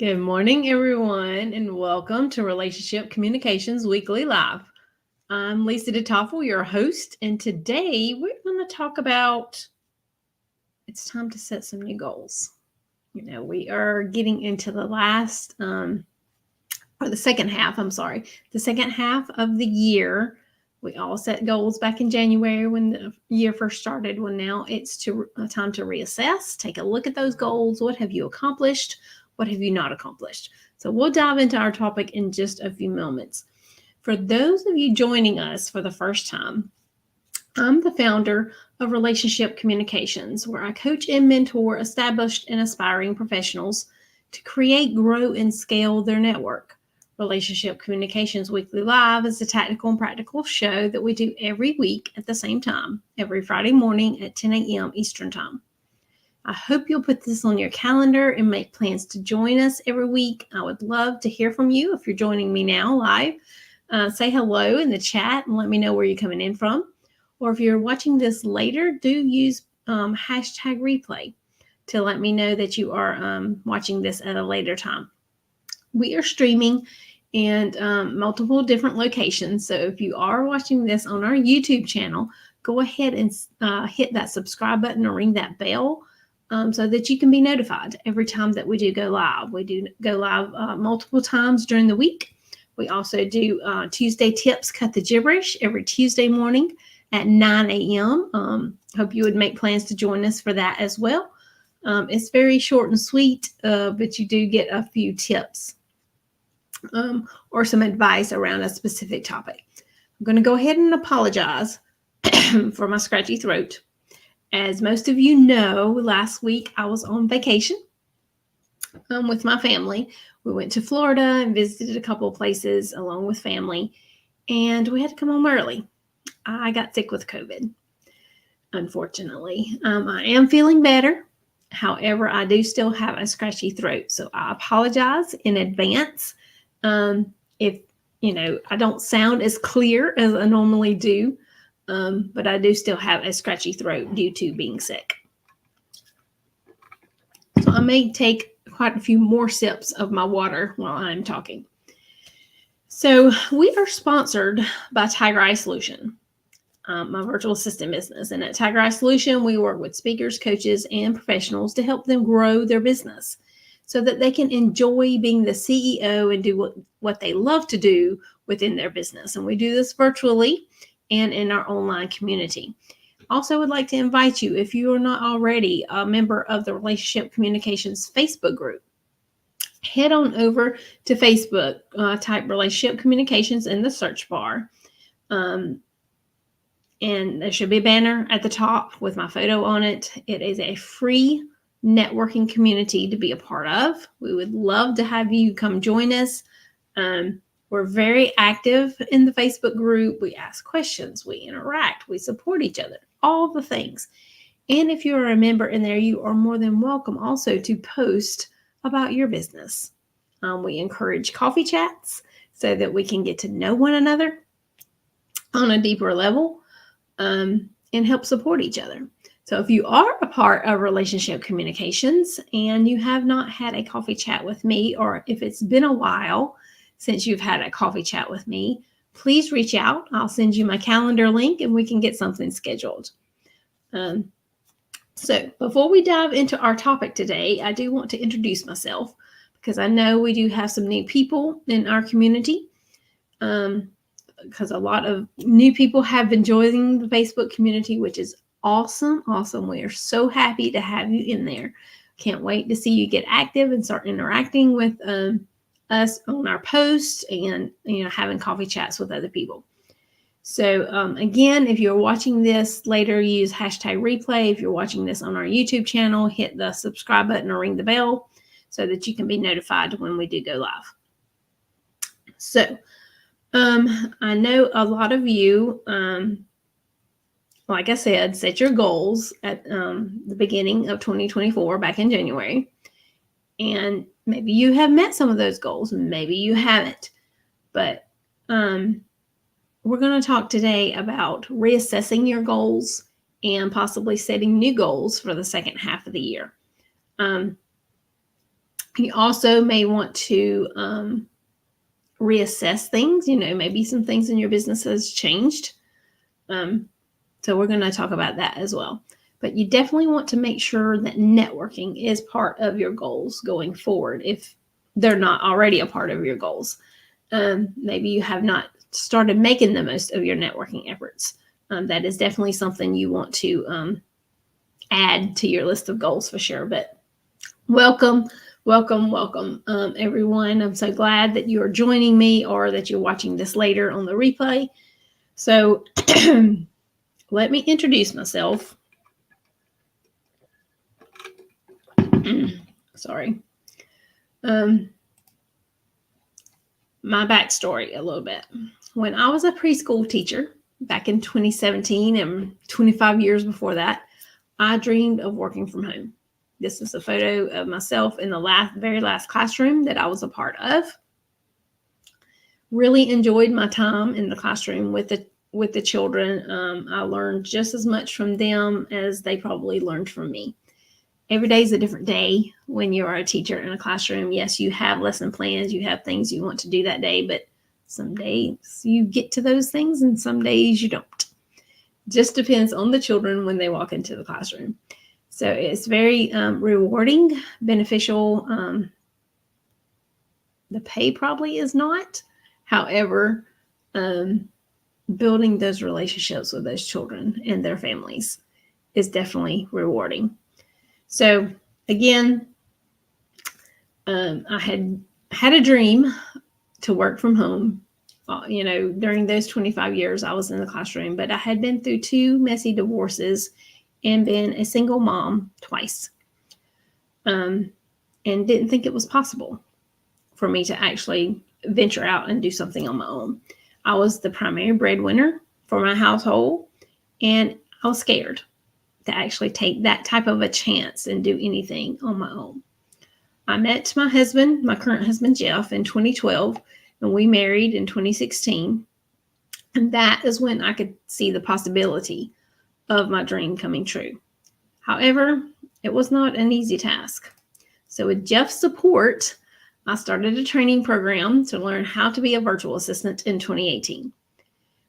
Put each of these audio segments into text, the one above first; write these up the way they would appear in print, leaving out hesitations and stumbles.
Good morning, everyone, and welcome to Relationship Communications Weekly Live. I'm Lisa DeToffel, your host, and today we're going to talk about it's time to set some new goals. We are getting into the second half, the second half of the year. We all set goals back in January when the year first started. Well, now it's time to reassess, take a look at those goals. What have you accomplished? What have you not accomplished? So we'll dive into our topic in just a few moments. For those of you joining us for the first time, I'm the founder of Relationship Communications, where I coach and mentor established and aspiring professionals to create, grow, and scale their network. Relationship Communications Weekly Live is a tactical and practical show that we do every week at the same time, every Friday morning at 10 a.m. Eastern Time. I hope you'll put this on your calendar and make plans to join us every week. I would love to hear from you if you're joining me now live. Say hello in the chat and let me know where you're coming in from. Or if you're watching this later, do use hashtag replay to let me know that you are watching this at a later time. We are streaming in multiple different locations. So if you are watching this on our YouTube channel, go ahead and hit that subscribe button or ring that bell so that you can be notified every time that we do go live. We do go live multiple times during the week. We also do Tuesday Tips Cut the Gibberish every Tuesday morning at 9 a.m. Hope you would make plans to join us for that as well. It's very short and sweet, but you do get a few tips or some advice around a specific topic. I'm going to go ahead and apologize for my scratchy throat. As most of you know, last week I was on vacation with my family. We went to Florida and visited a couple of places along with family, and we had to come home early. I got sick with COVID, unfortunately. I am feeling better. However, I do still have a scratchy throat, so I apologize in advance if I don't sound as clear as I normally do. But I do still have a scratchy throat due to being sick. So I may take quite a few more sips of my water while I'm talking. So we are sponsored by Tiger Eye Solution, my virtual assistant business. And at Tiger Eye Solution, we work with speakers, coaches, and professionals to help them grow their business so that they can enjoy being the CEO and do what they love to do within their business. And we do this virtually and in our online community. Also would like to invite you, if you are not already a member of the Relationship Communications Facebook group, head on over to Facebook, type Relationship Communications in the search bar. And there should be a banner at the top with my photo on it. It is a free networking community to be a part of. We would love to have you come join us. We're very active in the Facebook group. We ask questions, we interact, we support each other, all the things. And if you're a member in there, you are more than welcome also to post about your business. We encourage coffee chats so that we can get to know one another on a deeper level and help support each other. So if you are a part of Relationship Communications and you have not had a coffee chat with me, or if it's been a while since you've had a coffee chat with me, please reach out. I'll send you my calendar link and we can get something scheduled. So before we dive into our topic today, I do want to introduce myself because I know we do have some new people in our community. Because a lot of new people have been joining the Facebook community, which is awesome. We are so happy to have you in there. Can't wait to see you get active and start interacting with us on our posts and having coffee chats with other people. So again, if you're watching this later, use hashtag replay. If you're watching this on our YouTube channel, hit the subscribe button or ring the bell so that you can be notified when we do go live. So I know a lot of you, like I said, set your goals at the beginning of 2024, back in January. And maybe you have met some of those goals. Maybe you haven't. But we're going to talk today about reassessing your goals and possibly setting new goals for the second half of the year. You also may want to reassess things. Maybe some things in your business has changed. So we're going to talk about that as well. But you definitely want to make sure that networking is part of your goals going forward if they're not already a part of your goals. Maybe you have not started making the most of your networking efforts. That is definitely something you want to add to your list of goals for sure. But welcome, everyone. I'm so glad that you are joining me or that you're watching this later on the replay. So let me introduce myself. Sorry. My backstory a little bit. When I was a preschool teacher back in 2017 and 25 years before that, I dreamed of working from home. This is a photo of myself in the very last classroom that I was a part of. Really enjoyed my time in the classroom with the children. I learned just as much from them as they probably learned from me. Every day is a different day when you are a teacher in a classroom. Yes, you have lesson plans, you have things you want to do that day, but some days you get to those things and some days you don't. Just depends on the children when they walk into the classroom. So it's very rewarding, beneficial. The pay probably is not. However, building those relationships with those children and their families is definitely rewarding. So again, I had a dream to work from home. During those 25 years I was in the classroom, but I had been through 2 messy divorces and been a single mom twice. And didn't think it was possible for me to actually venture out and do something on my own. I was the primary breadwinner for my household, and I was scared to actually take that type of a chance and do anything on my own. I met my husband, my current husband, Jeff, in 2012, and we married in 2016. And that is when I could see the possibility of my dream coming true. However, it was not an easy task. So with Jeff's support, I started a training program to learn how to be a virtual assistant in 2018.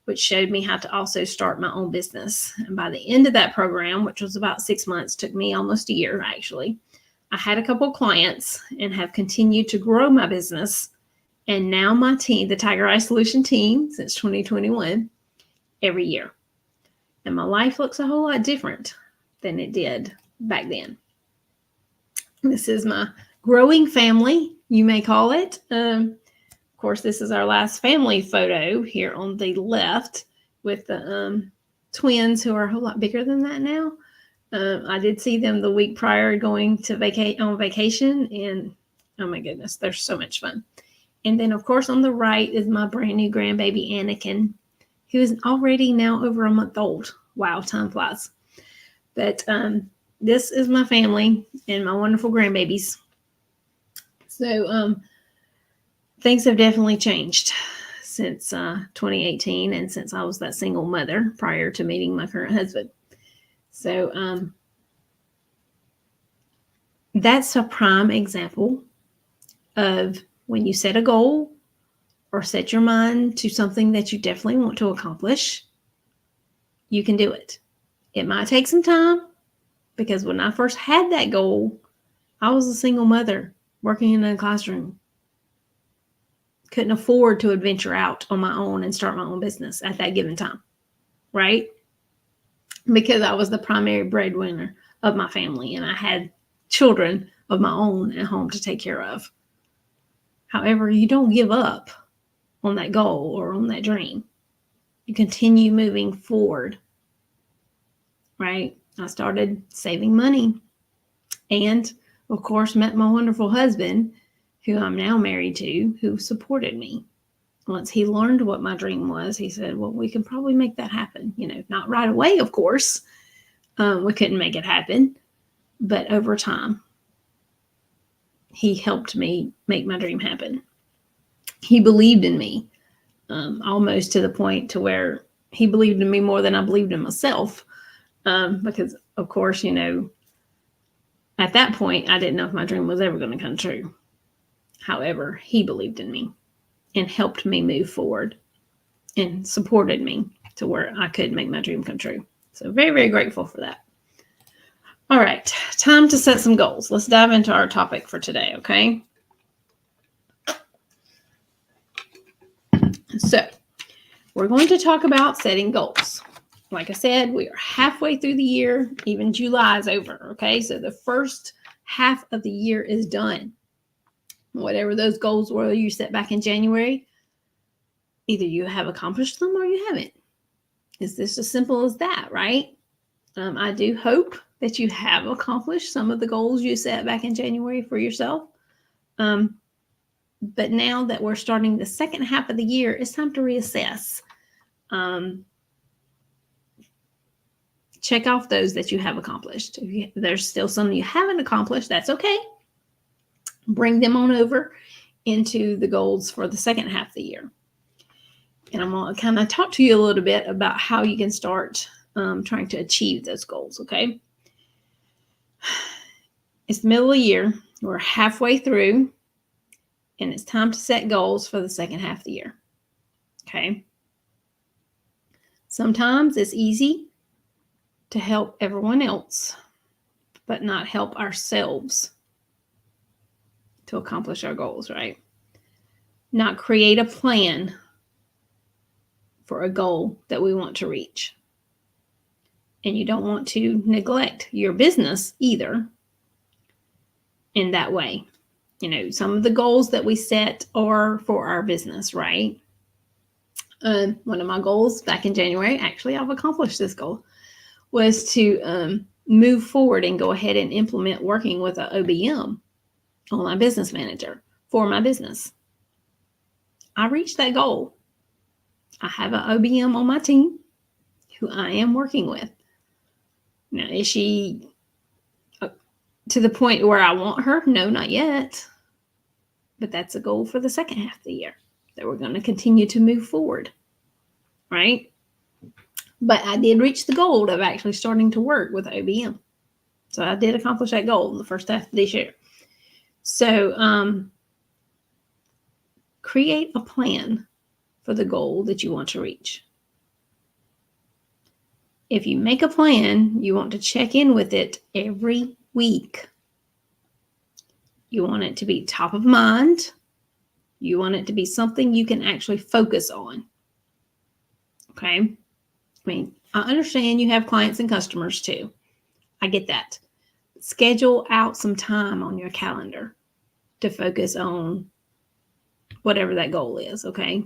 Which showed me how to also start my own business. And by the end of that program, which was about 6 months, took me almost a year actually, I had a couple of clients and have continued to grow my business. And now my team, the Tiger Eye Solution team, since 2021, every year. And my life looks a whole lot different than it did back then. This is my growing family, you may call it. Of course, this is our last family photo here on the left with the twins who are a whole lot bigger than that now. I did see them the week prior going to on vacation, and oh my goodness, they're so much fun. And then, of course, on the right is my brand new grandbaby, Anakin, who is already now over a month old. Wow, time flies. But this is my family and my wonderful grandbabies. So, things have definitely changed since 2018 and since I was that single mother prior to meeting my current husband. So that's a prime example of when you set a goal or set your mind to something that you definitely want to accomplish, you can do it. It might take some time because when I first had that goal, I was a single mother working in a classroom. Couldn't afford to adventure out on my own and start my own business at that given time, right? Because I was the primary breadwinner of my family and I had children of my own at home to take care of. However, you don't give up on that goal or on that dream. You continue moving forward, right? I started saving money and, of course, met my wonderful husband, who I'm now married to, who supported me. Once he learned what my dream was, he said, well, we can probably make that happen. Not right away, of course. We couldn't make it happen. But over time, he helped me make my dream happen. He believed in me, almost to the point to where he believed in me more than I believed in myself. Because, of course, At that point, I didn't know if my dream was ever going to come true. However, he believed in me and helped me move forward and supported me to where I could make my dream come true. So very, very grateful for that. All right, time to set some goals. Let's dive into our topic for today, okay? So we're going to talk about setting goals. Like I said, we are halfway through the year. Even July is over, okay? So the first half of the year is done. Whatever those goals were you set back in January, either you have accomplished them or you haven't. It's just as simple as that, right? I do hope that you have accomplished some of the goals you set back in January for yourself. But now that we're starting the second half of the year, it's time to reassess. Check off those that you have accomplished. If there's still some you haven't accomplished, that's okay. Bring them on over into the goals for the second half of the year. And I'm going to kind of talk to you a little bit about how you can start trying to achieve those goals, okay? It's the middle of the year. We're halfway through, and it's time to set goals for the second half of the year, okay? Sometimes it's easy to help everyone else, but not help ourselves to accomplish our goals, right? Not create a plan for a goal that we want to reach. And you don't want to neglect your business either in that way. You know, some of the goals that we set are for our business, right? One of my goals back in January, actually, I've accomplished this goal, was to move forward and go ahead and implement working with an OBM, online business manager, for my business. I reached that goal. I have an OBM on my team who I am working with. Now, is she to the point where I want her? No, not yet. But that's a goal for the second half of the year that we're going to continue to move forward, right? But I did reach the goal of actually starting to work with OBM. So I did accomplish that goal in the first half of this year. So create a plan for the goal that you want to reach. If you make a plan, you want to check in with it every week. You want it to be top of mind. You want it to be something you can actually focus on. Okay? I mean, I understand you have clients and customers too. I get that. Schedule out some time on your calendar to focus on whatever that goal is, okay?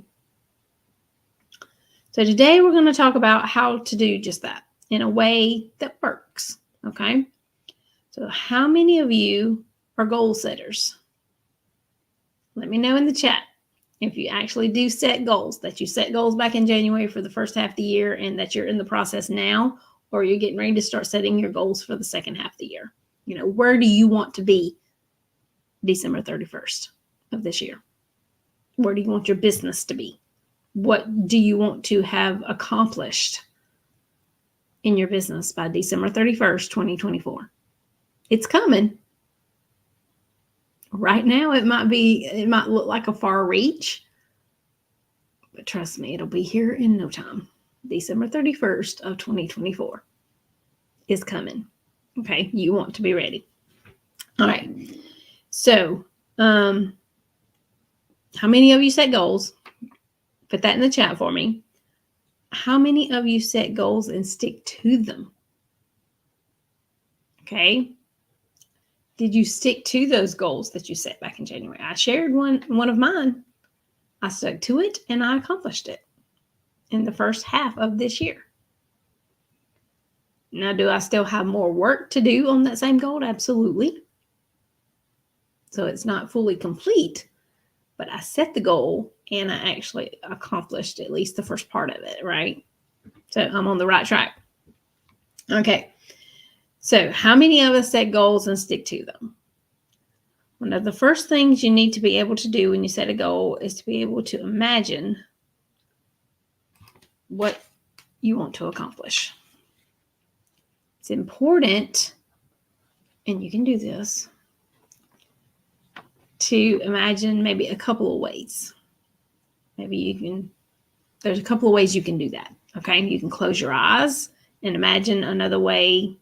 So today we're going to talk about how to do just that in a way that works, okay? So how many of you are goal setters? Let me know in the chat if you actually do set goals, that you set goals back in January for the first half of the year and that you're in the process now, or you're getting ready to start setting your goals for the second half of the year. You know, where do you want to be December 31st of this year? Where do you want your business to be? What do you want to have accomplished in your business by December 31st, 2024? It's coming. Right now, it might look like a far reach, but trust me, it'll be here in no time. December 31st of 2024 is coming. Okay, you want to be ready. All right. So, how many of you set goals? Put that in the chat for me. How many of you set goals and stick to them? Okay. Did you stick to those goals that you set back in January? I shared one of mine. I stuck to it and I accomplished it in the first half of this year. Now, do I still have more work to do on that same goal? Absolutely. So it's not fully complete, but I set the goal and I actually accomplished at least the first part of it, right? So I'm on the right track. Okay. So how many of us set goals and stick to them? One of the first things you need to be able to do when you set a goal is to be able to imagine what you want to accomplish. It's important and you can do this, to imagine maybe a couple of ways. There's a couple of ways you can do that. Okay. You can close your eyes and imagine another way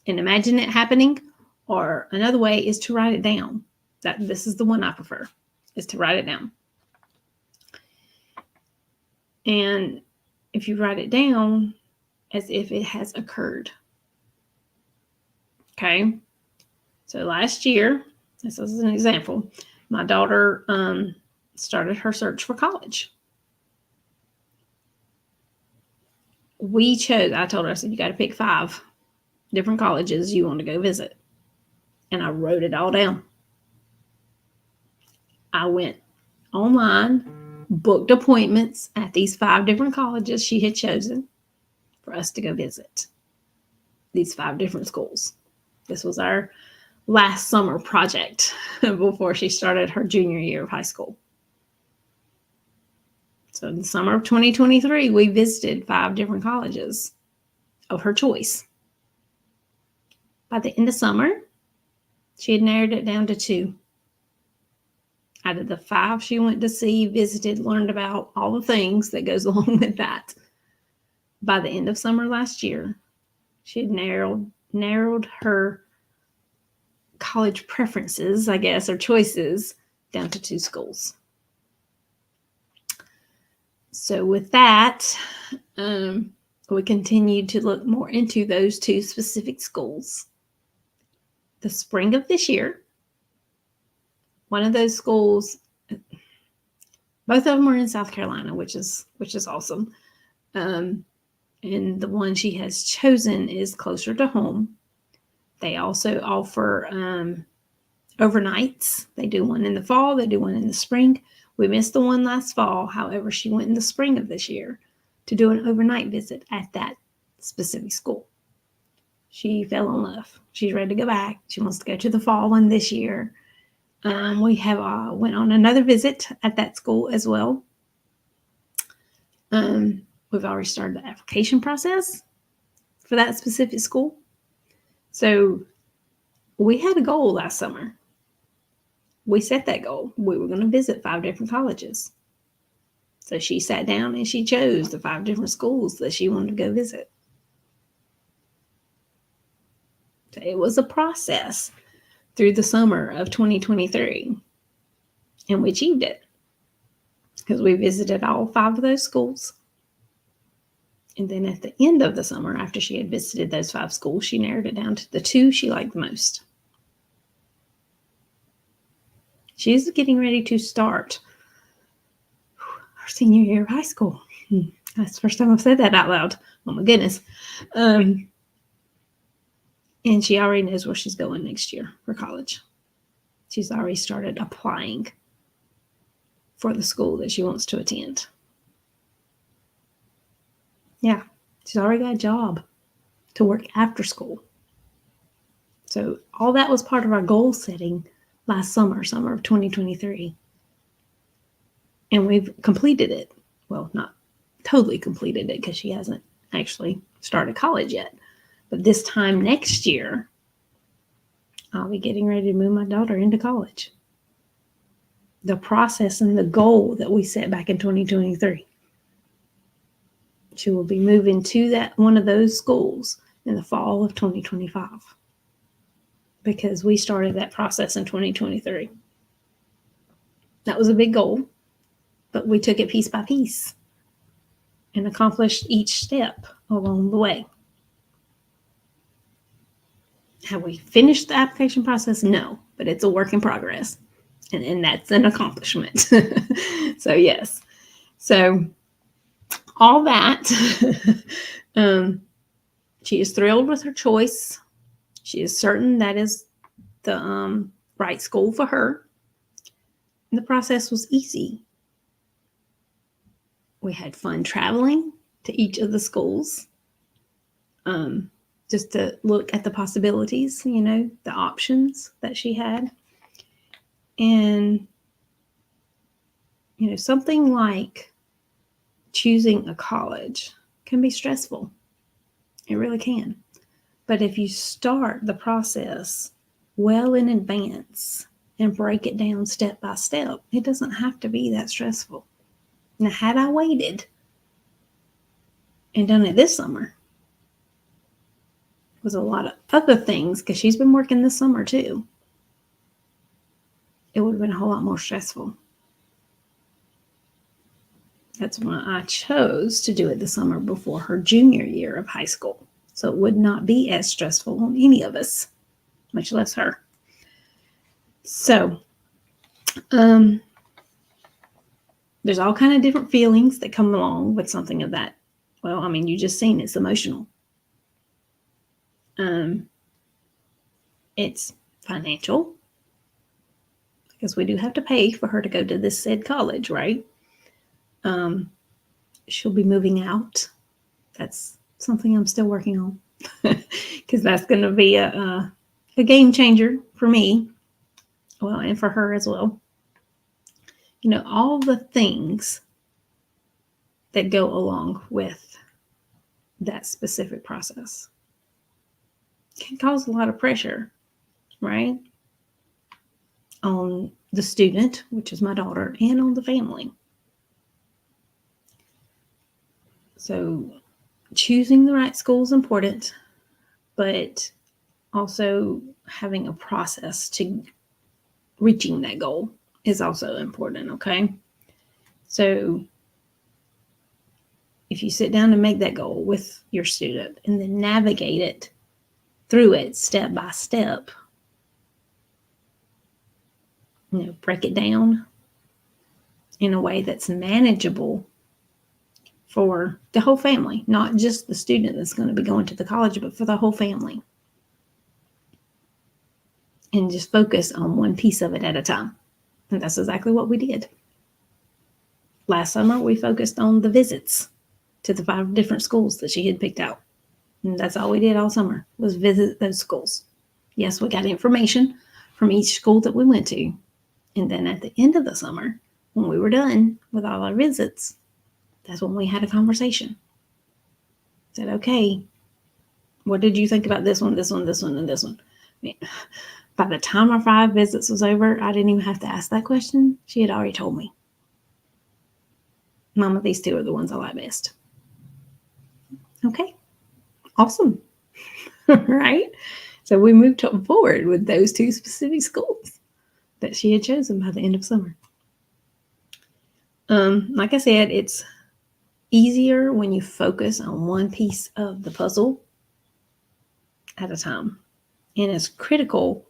and imagine it happening, or another way is to write it down. This is the one I prefer, is to write it down. And if you write it down as if it has occurred. Okay. So last year, this is an example, my daughter started her search for college. I told her, I said, you got to pick 5 different colleges you want to go visit. And I wrote it all down. I went online, booked appointments at these 5 different colleges she had chosen for us to go visit. These 5 different schools. This was our last summer project before she started her junior year of high school. So in the summer of 2023, we visited 5 different colleges of her choice. By the end of summer, she had narrowed it down to 2. Out of the 5 she went to see, visited, learned about all the things that goes along with that. By the end of summer last year, she had narrowed her college preferences, I guess, or choices, down to 2 schools. So with that, we continued to look more into those 2 specific schools. The spring of this year, one of those schools, both of them are in South Carolina, which is awesome. And the one she has chosen is closer to home. They also offer overnights. They do one in the fall, they do one in the spring. We missed the one last fall. However, she went in the spring of this year to do an overnight visit at that specific school. She fell in love. She's ready to go back. She wants to go to the fall one this year. We have went on another visit at that school as well. We've already started the application process for that specific school. So we had a goal last summer. We set that goal. We were going to visit 5 different colleges. So she sat down and she chose the 5 different schools that she wanted to go visit. So it was a process through the summer of 2023. And we achieved it because we visited all 5 of those schools. And then at the end of the summer, after she had visited those 5 schools, she narrowed it down to the 2 she liked the most. She's getting ready to start her senior year of high school. That's the first time I've said that out loud. Oh my goodness. And she already knows where she's going next year for college. She's already started applying for the school that she wants to attend. Yeah, she's already got a job to work after school. So all that was part of our goal setting last summer of 2023. And we've completed it. Well, not totally completed it because she hasn't actually started college yet. But this time next year, I'll be getting ready to move my daughter into college. The process and the goal that we set back in 2023. She will be moving to that one of those schools in the fall of 2025. Because we started that process in 2023. That was a big goal, but we took it piece by piece and accomplished each step along the way. Have we finished the application process? No, but it's a work in progress, and that's an accomplishment. So yes. So all that, she is thrilled with her choice. She is certain that is the right school for her. And the process was easy. We had fun traveling to each of the schools, just to look at the possibilities, the options that she had. And, something like choosing a college can be stressful. It really can. But if you start the process well in advance and break it down step by step, it doesn't have to be that stressful. Now, had I waited and done it this summer, with a lot of other things, because she's been working this summer too, it would have been a whole lot more stressful. That's why I chose to do it the summer before her junior year of high school. So it would not be as stressful on any of us, much less her. So, there's all kind of different feelings that come along with something of that. Well, I mean, you just seen it's emotional. It's financial, because we do have to pay for her to go to this said college, right? She'll be moving out. That's something I'm still working on, because that's going to be a game changer for me, well, and for her as well. You know, all the things that go along with that specific process can cause a lot of pressure, right? On the student, which is my daughter, and on the family. So choosing the right school is important, but also having a process to reaching that goal is also important, okay? So if you sit down and make that goal with your student and then navigate it through it step by step, you know, break it down in a way that's manageable for the whole family, not just the student that's going to be going to the college, but for the whole family. And just focus on one piece of it at a time. And that's exactly what we did. Last summer, we focused on the visits to the 5 different schools that she had picked out. And that's all we did all summer, was visit those schools. Yes, we got information from each school that we went to. And then at the end of the summer, when we were done with all our visits, that's when we had a conversation. Said, okay, what did you think about this one, this one, this one, and this one? I mean, by the time our 5 visits was over, I didn't even have to ask that question. She had already told me. Mama, these 2 are the ones I like best. Okay, awesome. Right? So we moved forward with those 2 specific schools that she had chosen by the end of summer. Like I said, it's easier when you focus on one piece of the puzzle at a time. And it's critical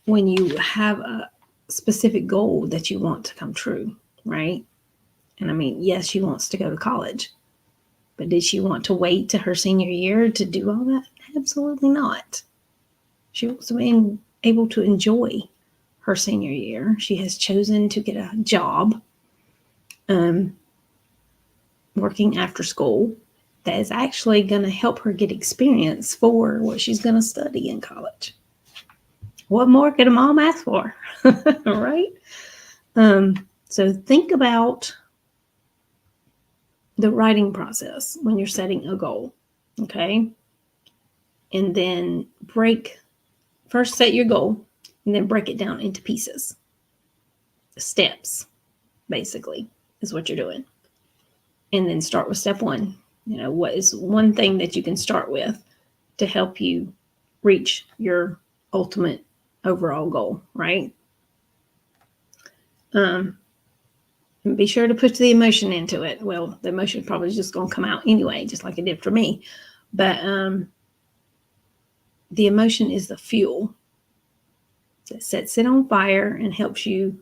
when you have a specific goal that you want to come true, right? And I mean, yes, she wants to go to college, but did she want to wait to her senior year to do all that? Absolutely not. She wants to be able to enjoy her senior year. She has chosen to get a job, working after school, that is actually going to help her get experience for what she's going to study in college. What more could a mom ask for? Right? So think about the writing process when you're setting a goal, okay? And then first set your goal, and then break it down into pieces. Steps, basically, is what you're doing. And then start with step 1. You know, what is one thing that you can start with to help you reach your ultimate overall goal, right? And be sure to put the emotion into it. Well, the emotion probably is just going to come out anyway, just like it did for me. But the emotion is the fuel that sets it on fire and helps you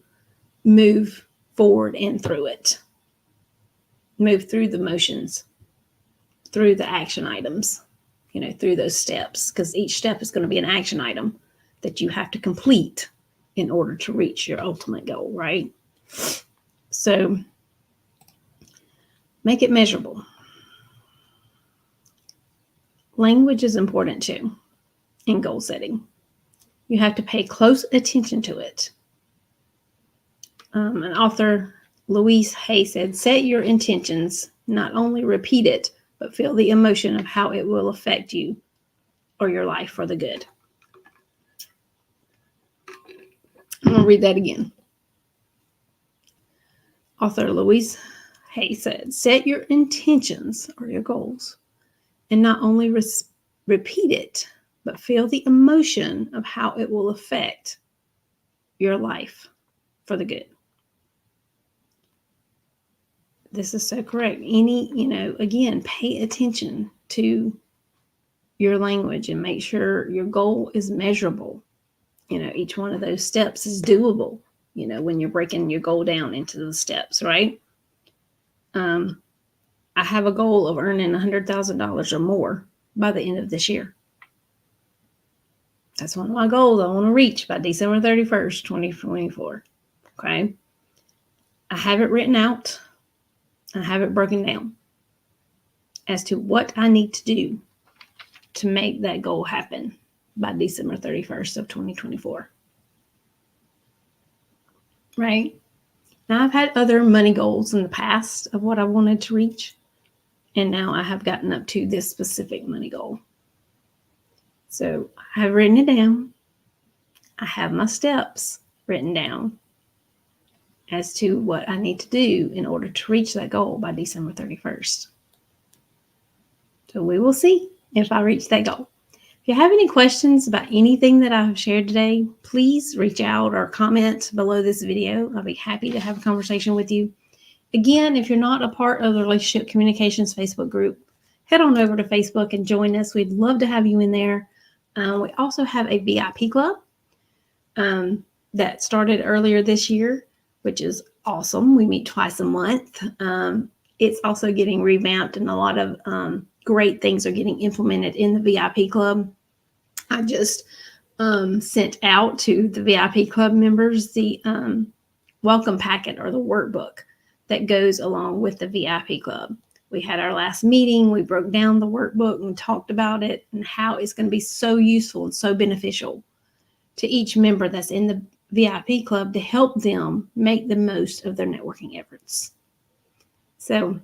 move forward and through it. Move through the motions, through the action items, you know, through those steps, because each step is going to be an action item that you have to complete in order to reach your ultimate goal, right? So make it measurable. Language is important too in goal setting. You have to pay close attention to it. An author, Louise Hay, said, set your intentions, not only repeat it, but feel the emotion of how it will affect you or your life for the good. I'm going to read that again. Author Louise Hay said, set your intentions or your goals and not only repeat it, but feel the emotion of how it will affect your life for the good. This is so correct. Again, pay attention to your language and make sure your goal is measurable. Each one of those steps is doable, when you're breaking your goal down into the steps, right? I have a goal of earning $100,000 or more by the end of this year. That's one of my goals I want to reach by December 31st, 2024. Okay. I have it written out. I have it broken down as to what I need to do to make that goal happen by December 31st of 2024. Right? Now, I've had other money goals in the past of what I wanted to reach, and now I have gotten up to this specific money goal. So I have written it down. I have my steps written down as to what I need to do in order to reach that goal by December 31st. So we will see if I reach that goal. If you have any questions about anything that I've shared today, please reach out or comment below this video. I'll be happy to have a conversation with you. Again, if you're not a part of the Relationship Communications Facebook group, head on over to Facebook and join us. We'd love to have you in there. We also have a VIP club that started earlier this year, which is awesome. We meet twice a month. It's also getting revamped, and a lot of great things are getting implemented in the VIP club. I just sent out to the VIP club members the welcome packet or the workbook that goes along with the VIP club. We had our last meeting. We broke down the workbook and talked about it and how it's going to be so useful and so beneficial to each member that's in the VIP club to help them make the most of their networking efforts. So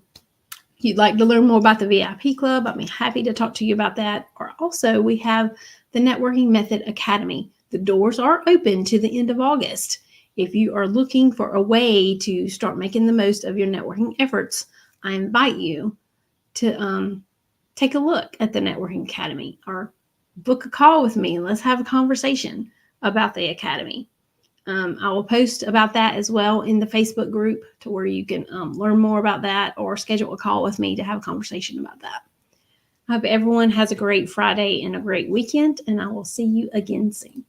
if you'd like to learn more about the VIP club, I'd be happy to talk to you about that. Or also, we have the Networking Method Academy. The doors are open to the end of August. If you are looking for a way to start making the most of your networking efforts, I invite you to take a look at the Networking Academy or book a call with me and let's have a conversation about the Academy. I will post about that as well in the Facebook group to where you can learn more about that or schedule a call with me to have a conversation about that. I hope everyone has a great Friday and a great weekend, and I will see you again soon.